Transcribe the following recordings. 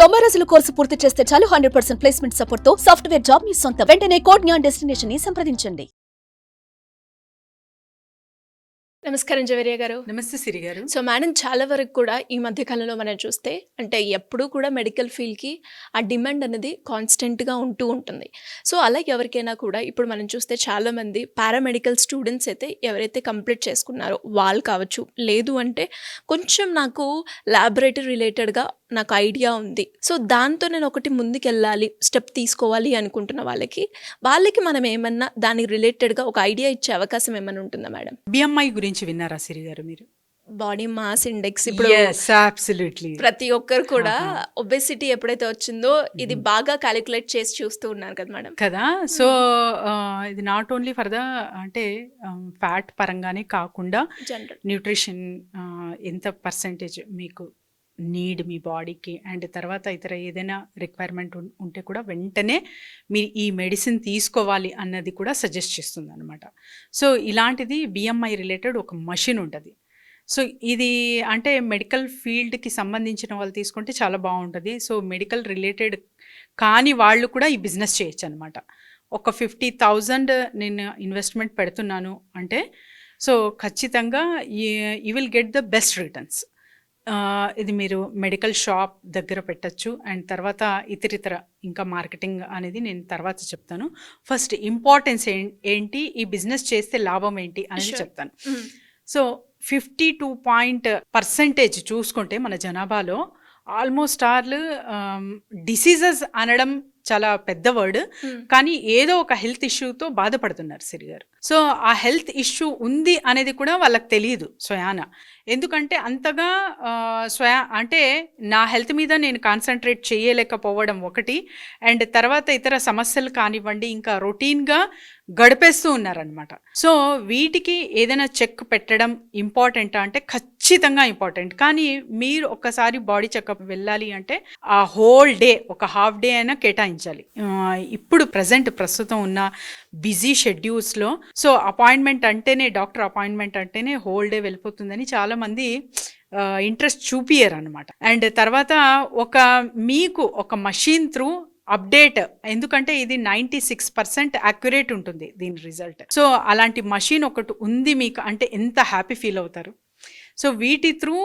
90 రోజుల కోర్సు పూర్తి చేస్తే చాలు 100% ప్లేస్మెంట్ సపోర్ట్ తో సాఫ్ట్వేర్ జాబ్ మీ సొంతం. వెంటనే కోడ్ జ్ఞాన్ డెస్టినేషన్ ని సంప్రదించండి. నమస్కారం జవేరియా గారు. నమస్తే సిరి గారు. సో మేడం, చాలా వరకు కూడా ఈ మధ్య కాలంలో మనం చూస్తే అంటే ఎప్పుడూ కూడా మెడికల్ ఫీల్డ్కి ఆ డిమాండ్ అనేది కాన్స్టెంట్గా ఉంటూ ఉంటుంది. సో అలా ఎవరికైనా కూడా ఇప్పుడు మనం చూస్తే చాలామంది పారామెడికల్ స్టూడెంట్స్ అయితే ఎవరైతే కంప్లీట్ చేసుకున్నారో వాళ్ళు కావచ్చు, లేదు అంటే కొంచెం నాకు ల్యాబొరేటరీ రిలేటెడ్గా నాకు ఐడియా ఉంది, సో దాంతో నేను ఒకటి ముందుకెళ్ళాలి, స్టెప్ తీసుకోవాలి అనుకుంటున్న వాళ్ళకి మనం ఏమన్నా దానికి రిలేటెడ్గా ఒక ఐడియా ఇచ్చే అవకాశం ఏమైనా ఉంటుందా మేడం? బిఎంఐ గురించి విన్నారా సిరి గారు మీరు? బాడీ మాస్ ఇండెక్స్ ఇప్పుడు అబ్సల్యూట్లీ ప్రతి ఒక్కరు కూడా ఒబెసిటీ ఎప్పుడైతే వచ్చిందో ఇది బాగా క్యాలిక్యులేట్ చేసి చూస్తూ ఉన్నారు కదా మేడం కదా. సో ఇది నాట్ ఓన్లీ ఫర్ ద అంటే ఫ్యాట్ పరంగానే కాకుండా జనరల్ న్యూట్రిషన్ ఎంత పర్సెంటేజ్ మీకు నీడ్ మీ బాడీకి, అండ్ తర్వాత ఇతర ఏదైనా రిక్వైర్మెంట్ ఉంటే కూడా వెంటనే మీరు ఈ మెడిసిన్ తీసుకోవాలి అన్నది కూడా సజెస్ట్ చేస్తుంది అనమాట. సో ఇలాంటిది బిఎంఐ రిలేటెడ్ ఒక మషిన్ ఉంటుంది. సో ఇది అంటే మెడికల్ ఫీల్డ్కి సంబంధించిన వాళ్ళు తీసుకుంటే చాలా బాగుంటుంది. సో మెడికల్ రిలేటెడ్ కాని వాళ్ళు కూడా ఈ బిజినెస్ చేయొచ్చు అనమాట. ఒక 50,000 నేను ఇన్వెస్ట్మెంట్ పెడుతున్నాను అంటే సో ఖచ్చితంగా you will get the best returns. ఇది మీరు మెడికల్ షాప్ దగ్గర పెట్టచ్చు, అండ్ తర్వాత ఇతరితర ఇంకా మార్కెటింగ్ అనేది నేను తర్వాత చెప్తాను. ఫస్ట్ ఇంపార్టెన్స్ ఏంటి, ఈ బిజినెస్ చేస్తే లాభం ఏంటి అనేది చెప్తాను. సో 52% చూసుకుంటే మన జనాభాలో ఆల్మోస్ట్ ఆల్ డిసీజెస్ అనడం చాలా పెద్ద వర్డ్, కానీ ఏదో ఒక హెల్త్ ఇష్యూతో బాధపడుతున్నారు సిరి గారు. సో ఆ హెల్త్ ఇష్యూ ఉంది అనేది కూడా వాళ్ళకి తెలియదు స్వయాన. ఎందుకంటే అంతగా అంటే నా హెల్త్ మీద నేను కాన్సన్ట్రేట్ చేయలేకపోవడం ఒకటి, అండ్ తర్వాత ఇతర సమస్యలు కానివ్వండి ఇంకా రొటీన్గా గడిపేస్తూ ఉన్నారనమాట. సో వీటికి ఏదైనా చెక్ పెట్టడం ఇంపార్టెంట్ అంటే ఖచ్చితంగా ఇంపార్టెంట్. కానీ మీరు ఒక్కసారి బాడీ చెకప్ వెళ్ళాలి అంటే ఆ హోల్ డే, ఒక హాఫ్ డే అయినా కేటాయించాలి. ఇప్పుడు ప్రస్తుతం ఉన్న బిజీ షెడ్యూల్స్లో సో అపాయింట్మెంట్ అంటేనే, డాక్టర్ అపాయింట్మెంట్ అంటేనే హోల్ డే వెళ్ళిపోతుందని చాలామంది ఇంట్రెస్ట్ చూపియరు అనమాట. అండ్ తర్వాత మీకు ఒక మషిన్ త్రూ అప్డేట్, ఎందుకంటే ఇది 96% యాక్యురేట్ ఉంటుంది దీని రిజల్ట్. సో అలాంటి మషిన్ ఒకటి ఉంది మీకు అంటే ఎంత హ్యాపీ ఫీల్ అవుతారు. సో వీటి త్రూ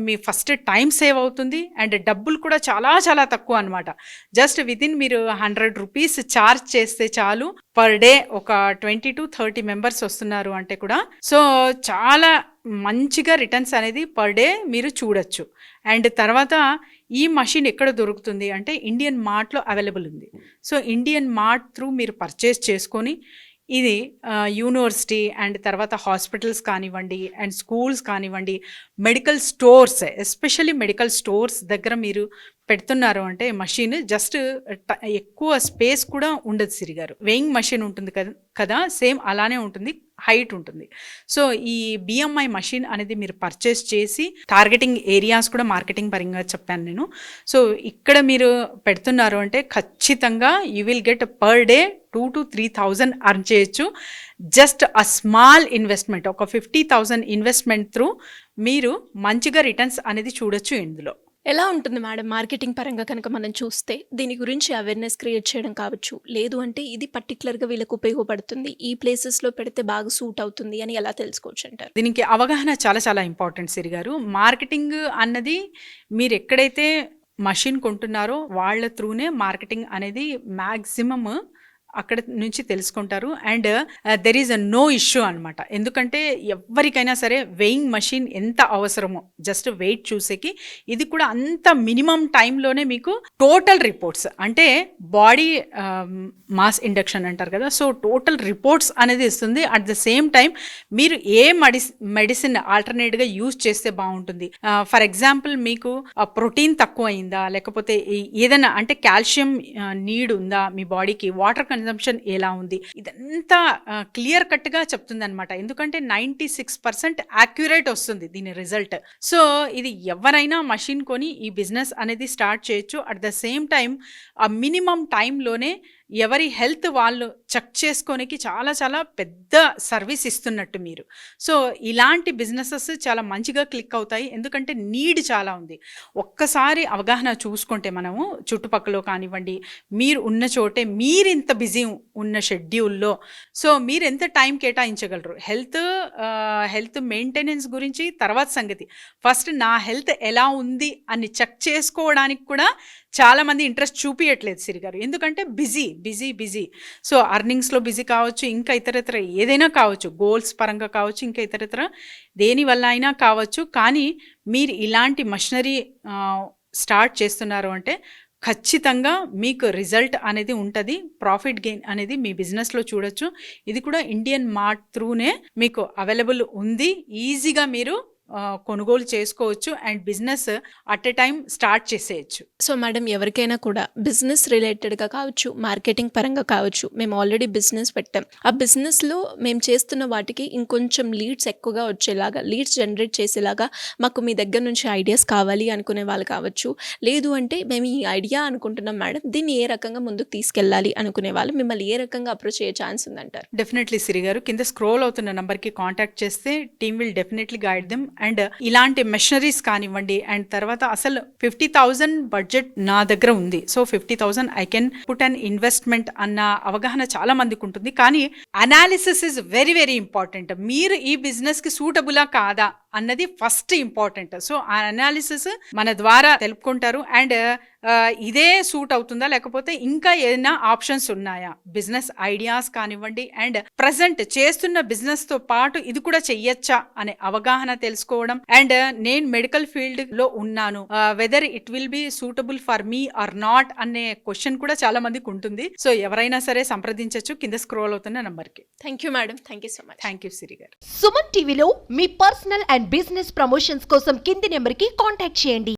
మీ ఫస్ట్ టైం సేవ్ అవుతుంది, అండ్ డబ్బులు కూడా చాలా చాలా తక్కువ అనమాట. జస్ట్ వితిన్ మీరు 100 రూపీస్ ఛార్జ్ చేస్తే చాలు, పర్ డే ఒక 20 to 30 మెంబర్స్ వస్తున్నారు అంటే కూడా సో చాలా మంచిగా రిటర్న్స్ అనేది పర్ డే మీరు చూడొచ్చు. అండ్ తర్వాత ఈ మషిన్ ఎక్కడ దొరుకుతుంది అంటే ఇండియన్ మార్ట్లో అవైలబుల్ ఉంది. సో ఇండియన్ మార్ట్ త్రూ మీరు పర్చేస్ చేసుకొని ఇది యూనివర్సిటీ అండ్ తర్వాత హాస్పిటల్స్ కానివ్వండి అండ్ స్కూల్స్ కానివ్వండి, medical stores, especially medical stores దగ్గర మీరు పెడుతున్నారు అంటే మషిన్ జస్ట్ ఎక్కువ స్పేస్ కూడా ఉండదు సిరి గారు. వెయింగ్ మషిన్ ఉంటుంది కదా సేమ్ అలానే ఉంటుంది, హైట్ ఉంటుంది. సో ఈ బిఎంఐ మషిన్ అనేది మీరు పర్చేస్ చేసి టార్గెటింగ్ ఏరియాస్ కూడా మార్కెటింగ్ పరంగా చెప్పాను నేను. సో ఇక్కడ మీరు పెడుతున్నారు అంటే ఖచ్చితంగా you will get per day 2,000 to 3,000 earn చేయొచ్చు. జస్ట్ అ స్మాల్ ఇన్వెస్ట్మెంట్, ఒక 50,000 ఇన్వెస్ట్మెంట్ త్రూ మీరు మంచిగా రిటర్న్స్ అనేది చూడొచ్చు. ఇందులో ఎలా ఉంటుంది మేడం మార్కెటింగ్ పరంగా కనుక మనం చూస్తే దీని గురించి అవేర్నెస్ క్రియేట్ చేయడం కావచ్చు, లేదు అంటే ఇది పర్టికులర్గా వీళ్ళకి ఉపయోగపడుతుంది, ఈ ప్లేసెస్లో పెడితే బాగా సూట్ అవుతుంది అని ఎలా తెలుసుకోవచ్చు అంటారు? దీనికి అవగాహన చాలా చాలా ఇంపార్టెంట్ సిరి గారు. మార్కెటింగ్ అన్నది మీరు ఎక్కడైతే మషిన్ కొంటున్నారో వాళ్ళ త్రూనే మార్కెటింగ్ అనేది మ్యాక్సిమమ్ అక్కడ నుంచి తెలుసుకుంటారు. And there is a no issue అనమాట. ఎందుకంటే ఎవరికైనా సరే వెయింగ్ మషిన్ ఎంత అవసరమో జస్ట్ వెయిట్ చూసేకి ఇది కూడా అంత మినిమం టైంలోనే మీకు టోటల్ రిపోర్ట్స్ అంటే బాడీ మాస్ ఇండక్షన్ అంటారు కదా, సో టోటల్ రిపోర్ట్స్ అనేది ఇస్తుంది. అట్ ద సేమ్ టైం మీరు ఏ మెడిసిన్ ఆల్టర్నేట్గా యూజ్ చేస్తే బాగుంటుంది, ఫర్ ఎగ్జాంపుల్ మీకు ప్రోటీన్ తక్కువ అయిందా, లేకపోతే ఏదైనా అంటే కాల్షియం నీడ్ ఉందా మీ బాడీకి, వాటర్ కన్సంప్షన్ ఎలా ఉంది, ఇదంతా క్లియర్ కట్గా చెప్తుంది అనమాట. ఎందుకంటే 96% యాక్యురేట్ వస్తుంది దీని రిజల్ట్. సో ఇది ఎవరైనా మషిన్ కొని ఈ బిజినెస్ అనేది స్టార్ట్ చేయొచ్చు. అట్ ద సేమ్ టైం ఆ మినిమం టైంలోనే ఎవరి హెల్త్ వాళ్ళు చెక్ చేసుకోనికి చాలా చాలా పెద్ద సర్వీస్ ఇస్తున్నట్టు మీరు. సో ఇలాంటి బిజినెసెస్ చాలా మంచిగా క్లిక్ అవుతాయి, ఎందుకంటే నీడ్ చాలా ఉంది. ఒక్కసారి అవగాహన చూసుకుంటే మనము చుట్టుపక్కల కానివ్వండి, మీరు ఉన్న చోటే మీరు ఇంత బిజీ ఉన్న షెడ్యూల్లో సో మీరు ఎంత టైం కేటాయించగలరు? హెల్త్ మెయింటెనెన్స్ గురించి తర్వాత సంగతి, ఫస్ట్ నా హెల్త్ ఎలా ఉంది అని చెక్ చేసుకోవడానికి కూడా చాలామంది ఇంట్రెస్ట్ చూపించట్లేదు సిరి గారు, ఎందుకంటే బిజీ. సో అర్నింగ్స్లో బిజీ కావచ్చు, ఇంకా ఇతరత్ర ఏదైనా కావచ్చు, గోల్స్ పరంగా కావచ్చు, ఇంకా ఇతరత్ర దేనివల్ల అయినా కావచ్చు. కానీ మీరు ఇలాంటి మషనరీ స్టార్ట్ చేస్తున్నారు అంటే ఖచ్చితంగా మీకు రిజల్ట్ అనేది ఉంటుంది, ప్రాఫిట్ గెయిన్ అనేది మీ బిజినెస్లో చూడొచ్చు. ఇది కూడా ఇండియన్ మార్ట్ త్రూనే మీకు అవైలబుల్ ఉంది, ఈజీగా మీరు కొనుగోలు చేసుకోవచ్చు and business at a time start చేసేయచ్చు. సో మేడం, ఎవరికైనా కూడా బిజినెస్ రిలేటెడ్గా కావచ్చు, మార్కెటింగ్ పరంగా కావచ్చు, మేము ఆల్రెడీ బిజినెస్ పెట్టాం, ఆ బిజినెస్లో మేము చేస్తున్న వాటికి ఇంకొంచెం లీడ్స్ ఎక్కువగా వచ్చేలాగా, లీడ్స్ జనరేట్ చేసేలాగా మాకు మీ దగ్గర నుంచి ఐడియాస్ కావాలి అనుకునే వాళ్ళు కావచ్చు, లేదు అంటే మేము ఈ ఐడియా అనుకుంటున్నాం మేడం, దీన్ని ఏ రకంగా ముందుకు తీసుకెళ్ళాలి అనుకునే వాళ్ళు మిమ్మల్ని ఏ రకంగా అప్రోచ్ అయ్యే ఛాన్స్ ఉందంటారు? డెఫినెట్లీ సిరి గారు, కింద స్క్రోల్ అవుతున్న నెంబర్కి కాంటాక్ట్ చేస్తే team will definitely guide them. And ఇలాంటి మెషనరీస్ కానివ్వండి, అండ్ తర్వాత అసలు 50,000 బడ్జెట్ నా దగ్గర ఉంది, so 50,000 I can put an investment అన్న అవగాహన చాలా మందికి ఉంటుంది. కానీ analysis is very very important. మీరు ఈ బిజినెస్ కి సూటబులా కాదా అన్నది ఫస్ట్ ఇంపార్టెంట్. సో ఆ అనాలిసిస్ మన ద్వారా తెలుపుకుంటారు. అండ్ ఇదే సూట్ అవుతుందా, లేకపోతే ఇంకా ఏదైనా ఆప్షన్స్ ఉన్నాయా, బిజినెస్ ఐడియాస్ కానివ్వండి, అండ్ ప్రజెంట్ చేస్తున్న బిజినెస్ తో పాటు ఇది కూడా చెయ్యొచ్చా అనే అవగాహన తెలుసుకోవడం. అండ్ నేను మెడికల్ ఫీల్డ్ లో ఉన్నాను, whether it will be suitable for me or not అనే క్వశ్చన్ కూడా చాలా మందికి ఉంటుంది. సో ఎవరైనా సరే సంప్రదించవచ్చు కింద స్క్రోల్ అవుతున్న నంబర్ కి. Thank you madam, thank you so much. Thank you Siri garu. Suman టీవీలో మీ పర్సనల్ అండ్ బిజినెస్ ప్రమోషన్స్ కోసం కింది నెంబర్కి కాంటాక్ట్ చేయండి.